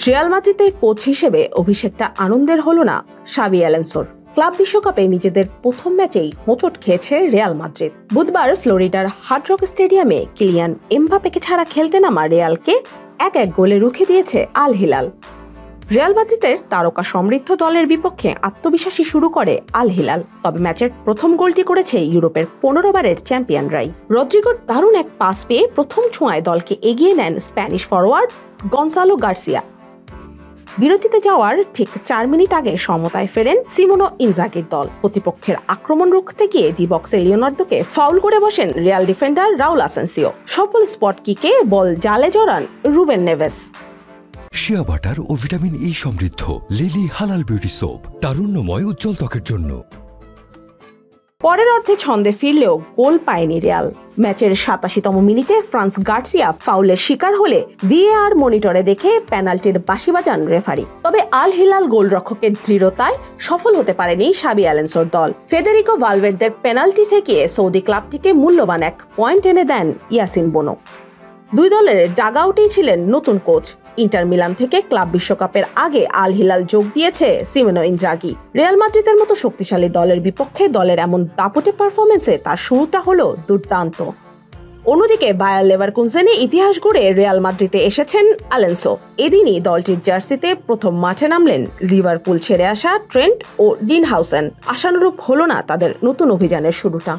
Real মাদ্রিদের coach হিসেবে অভিষেকটা আনন্দের হলো না শাবি অ্যালোনসোর। ক্লাব বিশ্বকাপে নিজেদের প্রথম ম্যাচেই হোঁচট খেয়েছে রিয়াল মাদ্রিদ। বুধবার ফ্লোরিডার হার্ড রক স্টেডিয়ামে কিলিয়ান এমবাপ্পেকে ছাড়া খেলতে নামা রিয়ালকে 1-1 গোলে রুখে দিয়েছে আল হিলাল। রিয়াল মাদ্রিদের তারকা সমৃদ্ধ দলের বিপক্ষে আত্মবিশ্বাসী শুরু করে আল হিলাল। তবে ম্যাচের প্রথম গোলটি করেছে ইউরোপের 15 বারের চ্যাম্পিয়নরাই। রদ্রিগোর দারুণ এক পাস পেয়ে প্রথম ছোঁয়ায় দলকে এগিয়ে নেন স্প্যানিশ ফরোয়ার্ড গনসালো গার্সিয়া। বিরতিতে যাওয়ার ঠিক 4 মিনিট আগে সমতায় ফেরেন সিমোনো ইনজাগির দল। প্রতিপক্ষের আক্রমণ রুখতে গিয়ে ডি বক্সে লিওনার্দোকে ফাউল করে বসেন রিয়াল ডিফেন্ডার রাউল আসেনসিও। সফল স্পট কিকে বল জালে জড়ান রুবেন নেভেস। শিয়া বাটার ও ভিটামিন ই সমৃদ্ধ লিলি হালাল বিউটি সোপ, তারুণ্যময় উজ্জ্বল ত্বকের জন্য। পরের অর্ধে ছন্দে ফিরলেও গোল পায়নি রিয়াল। ম্যাচের 87তম মিনিটে ফ্রান্স গার্সিয়া ফাউলের শিকার হলে ভিএআর মনিটরে দেখে পেনাল্টির বাঁশি বাজান রেফারি। তবে আল হিলাল গোলরক্ষকের দৃঢ়তায় সফল হতে পারেনি শাবি অ্যালোনসোর দল। ফেদেরিকো ভালভের্দের পেনাল্টি ঠেকিয়ে সৌদি ক্লাবটিকে মূল্যবান 1 পয়েন্ট এনে দেন ইয়াসিন বোনো। দুই দলের ডাগআউটেই ছিলেন নতুন কোচ। ইন্টার মিলান থেকে ক্লাব বিশ্বকাপের আগে আল হিলাল যোগ দিয়েছে সিমোনো ইনজাগি। রিয়াল মাদ্রিদের মতো শক্তিশালী দলের বিপক্ষে দলের এমন দাপটে পারফরমেন্সে তার শুরুটা হলো দুর্দান্ত। অন্যদিকে বায়ার লেভারকুসেনে ইতিহাস গড়ে রিয়াল মাদ্রিদে এসেছেন অ্যালোনসো। এদিনই দলটির জার্সিতে প্রথম মাঠে নামলেন লিভারপুল ছেড়ে আসা ট্রেন্ট ও ডিন হাউসেন। আশানুরূপ হলো না তাদের নতুন অভিযানের শুরুটা।